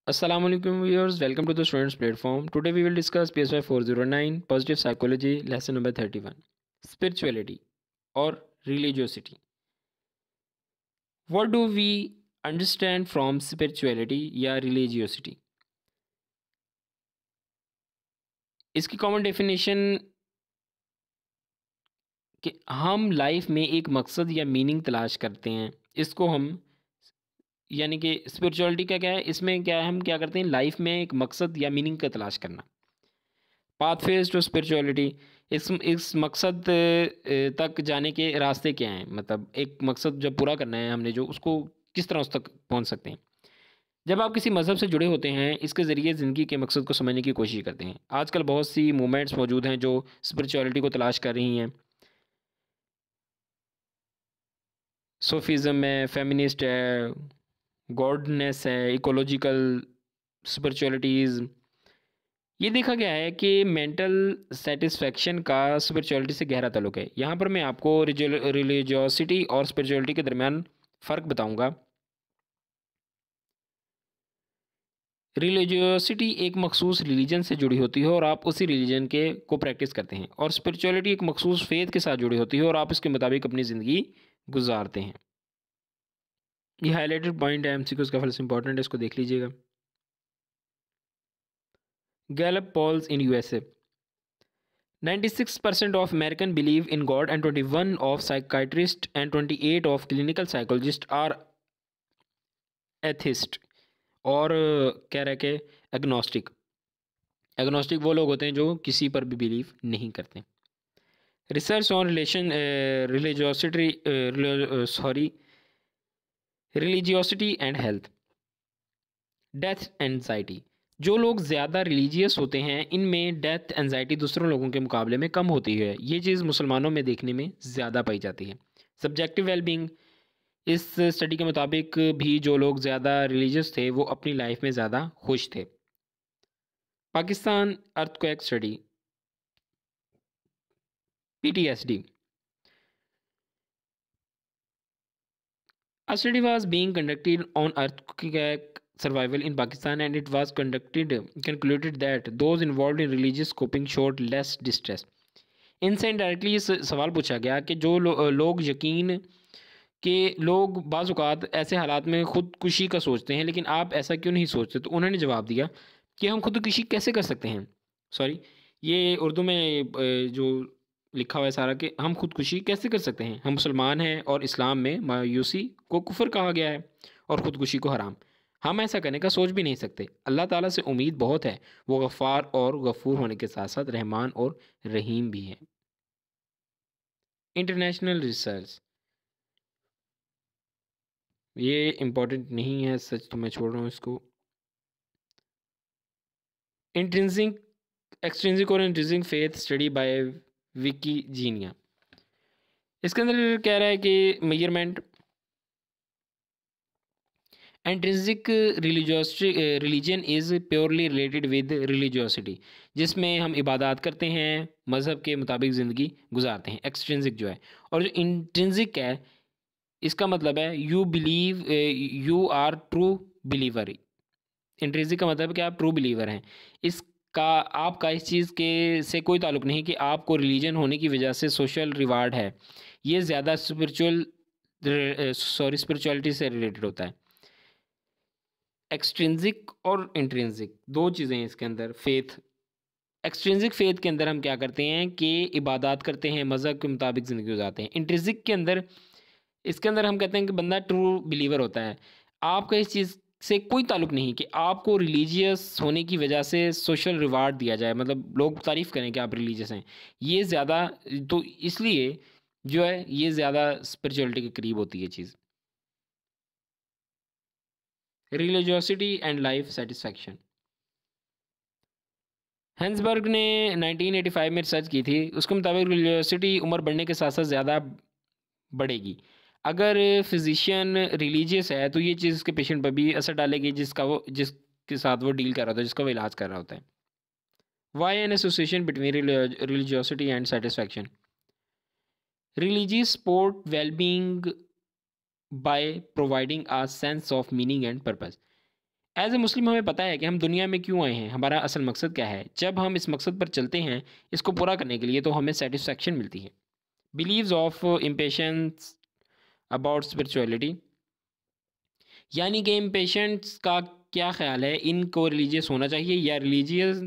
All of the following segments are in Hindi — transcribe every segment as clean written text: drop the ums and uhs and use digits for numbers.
Assalamu alaikum viewers, welcome to the students platform. Today we will discuss PSY 409 Positive Psychology lesson number 31 Spirituality or religiosity. What do we understand from spirituality या religiosity? इसकी कॉमन डेफिनेशन कि हम लाइफ में एक मकसद या मीनिंग तलाश करते हैं, इसको हम यानी कि स्पिरिचुअलिटी का क्या है, इसमें क्या है, हम क्या करते हैं लाइफ में एक मकसद या मीनिंग का तलाश करना। पाथ फेज टू स्पिरिचुअलिटी, इस मकसद तक जाने के रास्ते क्या हैं, मतलब एक मकसद जब पूरा करना है हमने जो, उसको किस तरह उस तक पहुंच सकते हैं। जब आप किसी मज़हब से जुड़े होते हैं, इसके ज़रिए ज़िंदगी के मकसद को समझने की कोशिश करते हैं। आजकल बहुत सी मूवमेंट्स मौजूद हैं जो स्पिरिचुअलिटी को तलाश कर रही हैं। सूफीज़म है, फेमिनिस्ट है, गॉडनेस है, इकोलॉजिकल स्पिरिचुअलिटीज़। ये देखा गया है कि मेंटल सेटिस्फैक्शन का स्पिरिचुअलिटी से गहरा ताल्लुक है। यहाँ पर मैं आपको रिलीजियोसिटी और स्पिरिचुअलिटी के दरमियान फ़र्क बताऊंगा। रिलीजियोसिटी एक मखसूस रिलीजन से जुड़ी होती है और आप उसी रिलीजन के को प्रैक्टिस करते हैं, और स्पिरिचुअलिटी एक मखसूस फेथ के साथ जुड़ी होती है और आप इसके मुताबिक अपनी ज़िंदगी गुजारते हैं। ये हाईलाइटेड पॉइंट है, एमसीक्यूज का फर्स्ट इंपॉर्टेंट है, इसको देख लीजिएगा। Gallup polls in USA, 96% of Americans believe in God and 21 of psychiatrists and 28 of clinical psychologists are atheist। और कह रहा है कि एग्नोस्टिक, एग्नोस्टिक वो लोग होते हैं जो किसी पर भी बिलीव नहीं करते। Research on religiosity religiosity and health, death anxiety. जो लोग ज़्यादा रिलीजियस होते हैं, इनमें डेथ एंजाइटी दूसरों लोगों के मुकाबले में कम होती है। ये चीज़ मुसलमानों में देखने में ज़्यादा पाई जाती है। सब्जेक्टिव वेलबींग, इस स्टडी के मुताबिक भी जो लोग ज़्यादा रिलीजियस थे वो अपनी लाइफ में ज़्यादा खुश थे। Pakistan earthquake study, PTSD। A study was being conducted on earthquake survival in Pakistan, and it was concluded that those involved in religious coping showed less distress। इनसे इनडायरेक्टली इस सवाल पूछा गया कि जो लोग यकीन कि लोग बाज़-औक़ात ऐसे हालात में ख़ुदकुशी का सोचते हैं, लेकिन आप ऐसा क्यों नहीं सोचते? तो उन्होंने जवाब दिया कि हम ख़ुदकुशी कैसे कर सकते हैं। सॉरी, ये उर्दू में जो लिखा हुआ है सारा कि हम ख़ुदकुशी कैसे कर सकते हैं। हम मुसलमान हैं और इस्लाम में मायूसी को कुफ़र कहा गया है और ख़ुदकुशी को हराम। हम ऐसा करने का सोच भी नहीं सकते। अल्लाह ताला से उम्मीद बहुत है, वो गफ़्फ़ार और गफ़ूर होने के साथ-साथ रहमान और रहीम भी हैं। इंटरनेशनल रिसर्च, ये इम्पोर्टेंट नहीं है सच, तो मैं छोड़ रहा हूँ इसको। इंट्रिंसिक एक्सट्रिंसिक और intrinsic faith study by Vicky Genia. इसके अंदर कह रहा है कि measurement intrinsic religion is purely related with religiosity, जिसमें हम इबादत करते हैं, मज़हब के मुताबिक ज़िंदगी गुजारते हैं। एक्सट्रिंसिक जो है, और जो इंट्रिंसिक है, इसका मतलब है you believe, you are true believer. Intrinsic का मतलब है कि आप ट्रू बिलीवर हैं। इसका आपका इस चीज़ के से कोई ताल्लुक़ नहीं कि आपको रिलीजन होने की वजह से सोशल रिवार्ड है। ये ज़्यादा स्पिरिचुअलिटी से रिलेटेड होता है। एक्सट्रिंसिक और इंट्रिंसिक दो चीज़ें हैं इसके अंदर। फेथ, एक्सट्रिंसिक फेथ के अंदर हम क्या करते हैं कि इबादत करते हैं, मज़हब के मुताबिक ज़िंदगी गुजारते हैं। इंट्रिंसिक के अंदर, इसके अंदर हम कहते हैं कि बंदा ट्रू बिलीवर होता है। आपका इस चीज़ से कोई ताल्लुक़ नहीं कि आपको रिलीजियस होने की वजह से सोशल रिवार्ड दिया जाए, मतलब लोग तारीफ़ करें कि आप रिलीजियस हैं। ये ज़्यादा, तो इसलिए जो है ये ज़्यादा स्पिरिचुअलिटी के करीब होती है चीज़। Religiosity and life satisfaction, Hinsberg ने 1985 में रिसर्च की थी। उसके मुताबिक रिलीजियोसिटी उम्र बढ़ने के साथ साथ ज़्यादा बढ़ेगी। अगर फिजिशियन रिलीजियस है तो ये चीज़ उसके पेशेंट पर भी असर डालेगी जिसके साथ वो डील कर रहा होता है, जिसका वो इलाज कर रहा होता है। Why an association between religiosity and satisfaction, religious support wellbeing by providing a sense of meaning and purpose. As a Muslim हमें पता है कि हम दुनिया में क्यों आए हैं, हमारा असल मकसद क्या है। जब हम इस मकसद पर चलते हैं इसको पूरा करने के लिए, तो हमें सेटिस्फैक्शन मिलती है। Beliefs of impatience about spirituality, यानी कि इम्पेशेंट्स का क्या ख्याल है, इनको रिलीजियस होना चाहिए या रिलीजियस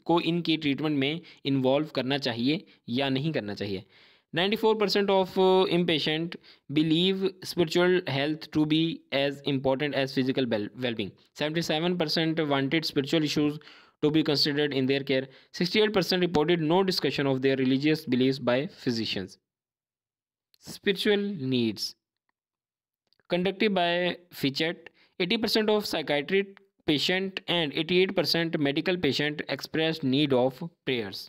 को इनकी ट्रीटमेंट में इन्वॉल्व करना चाहिए या नहीं करना चाहिए। 94% of inpatient believe spiritual health to be as important as physical wellbeing. 77% wanted spiritual issues to be considered in their care. 68% reported no discussion of their religious beliefs by physicians. Spiritual needs conducted by Fitchett, 80% of psychiatric patient and 88% medical patient expressed need of prayers.